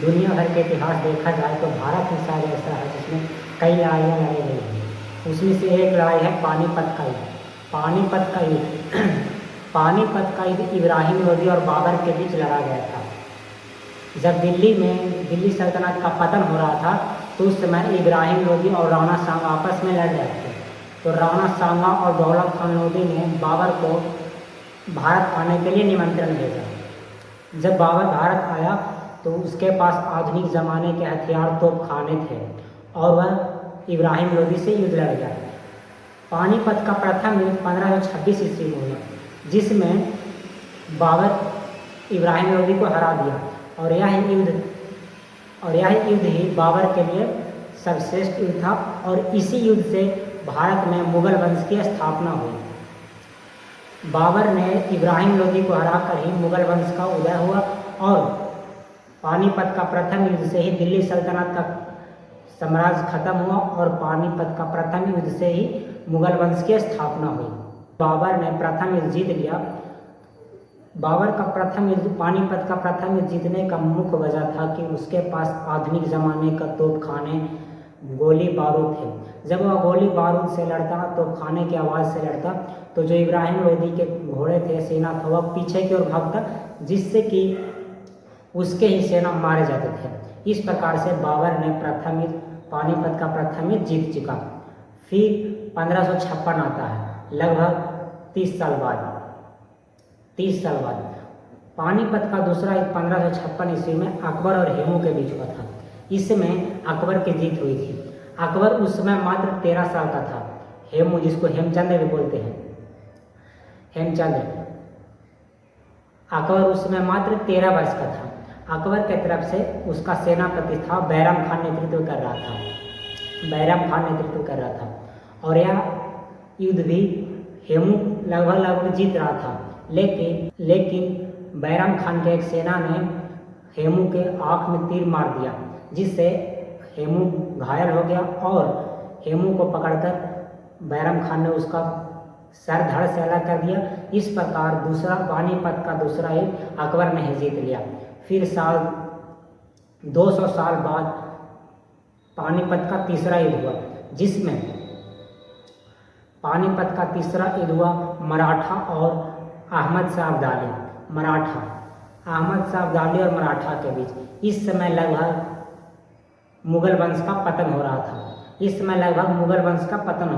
दुनिया भर के इतिहास देखा जाए तो भारत ही शायद ऐसा है जिसमें कई लड़ाइयाँ लड़ी गई हैं। उसमें से एक लड़ाई है पानीपत का युद्ध। पानीपत का युद्ध पानीपत का युद्ध इब्राहिम लोदी और बाबर के बीच लड़ा गया था। जब दिल्ली सल्तनत का पतन हो रहा था तो उस समय इब्राहिम लोदी और राणा सांगा आपस में लड़ रहे थे। तो राणा सांगा और दौलत खान लोदी ने बाबर को भारत आने के लिए निमंत्रण भेजा। जब बाबर भारत आया तो उसके पास आधुनिक ज़माने के हथियार तोपखाने थे और वह इब्राहिम लोदी से युद्ध लड़ गया। पानीपत का प्रथम युद्ध 1526 ईस्वी में हुआ, जिसमें बाबर इब्राहिम लोदी को हरा दिया और यह युद्ध ही बाबर के लिए सर्वश्रेष्ठ युद्ध था और इसी युद्ध से भारत में मुगल वंश की स्थापना हुई। बाबर ने इब्राहिम लोदी को हराकर ही मुगल वंश का उदय हुआ और पानीपत का प्रथम युद्ध से ही दिल्ली सल्तनत का साम्राज्य खत्म हुआ और पानीपत का प्रथम युद्ध से ही मुगल वंश की स्थापना हुई। बाबर ने प्रथम युद्ध जीत लिया। बाबर का प्रथम युद्ध पानीपत का प्रथम युद्ध जीतने का मुख्य वजह था कि उसके पास आधुनिक ज़माने का तोपखाने गोली बारूद थे। जब वह गोली बारूद से लड़ता तोपखाने की आवाज़ से लड़ता तो जो इब्राहिम लोदी के घोड़े थे, सेना था, वह पीछे की ओर भागता, जिससे कि उसके ही सेना मारे जाते थे। इस प्रकार से बाबर ने प्रथम युद्ध पानीपत का प्रथम युद्ध जीत चुका। फिर 1556 आता है, लगभग 30 साल बाद पानीपत का दूसरा युद्ध 1556 ईस्वी में अकबर और हेमू के बीच हुआ था। इसमें अकबर की जीत हुई थी। अकबर उस समय मात्र 13 साल का था। हेमू, जिसको हेमचंद्र भी बोलते हैं, हेमचंद्र, अकबर उस समय मात्र 13 वर्ष का था। अकबर के तरफ से उसका सेनापति था बैरम खान नेतृत्व कर रहा था और यह युद्ध भी हेमू लगभग जीत रहा था, लेकिन बैरम खान के एक सेना ने हेमू के आँख में तीर मार दिया, जिससे हेमू घायल हो गया और हेमू को पकड़कर बैरम खान ने उसका सर धड़ से अलग कर दिया। इस प्रकार पानीपत का दूसरा युद्ध अकबर ने ही जीत लिया। फिर 200 साल बाद पानीपत का तीसरा युद्ध हुआ, जिसमें पानीपत का तीसरा युद्ध हुआ मराठा और अहमद शाह अब्दाली और मराठा के बीच। इस समय लगभग मुगल वंश का पतन हो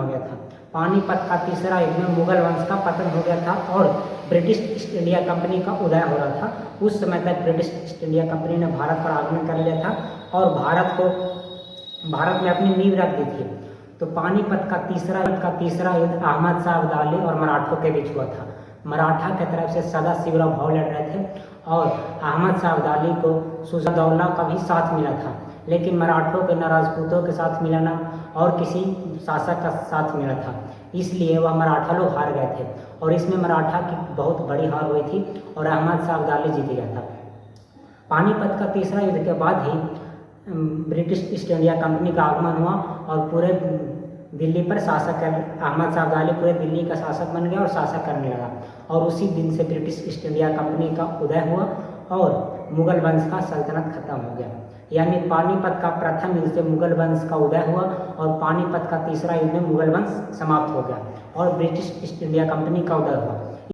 गया था। पानीपत का तीसरा युद्ध में मुगल वंश का पतन हो गया था और ब्रिटिश ईस्ट इंडिया कंपनी का उदय हो रहा था। उस समय तक ब्रिटिश ईस्ट इंडिया कंपनी ने भारत पर आक्रमण कर लिया था और भारत में अपनी नींव रख दी थी। तो पानीपत का तीसरा युद्ध अहमद शाह अब्दाली और मराठों के बीच हुआ था। मराठा की तरफ से सदाशिवराव भाऊ लड़ रहे थे और अहमद शाह अब्दाली को सुजादौल्ला का भी साथ मिला था, लेकिन मराठों के न राजपूतों के साथ मिला न और किसी शासक का साथ मिला था, इसलिए वह मराठा लोग हार गए थे और इसमें मराठा की बहुत बड़ी हार हुई थी और अहमद शाह अब्दाली जीत गया था। पानीपत का तीसरा युद्ध के बाद ही ब्रिटिश ईस्ट इंडिया कंपनी का आगमन हुआ और पूरे दिल्ली पर अहमद शाह अब्दाली पूरे दिल्ली का शासक बन गया और शासक करने लगा और उसी दिन से ब्रिटिश ईस्ट इंडिया कंपनी का उदय हुआ और मुगल वंश का सल्तनत खत्म हो गया। यानी पानीपत का प्रथम युद्ध से मुगल वंश का उदय हुआ और पानीपत का तीसरा युद्ध में मुगल वंश समाप्त हो गया और ब्रिटिश ईस्ट इंडिया कंपनी का उदय हुआ।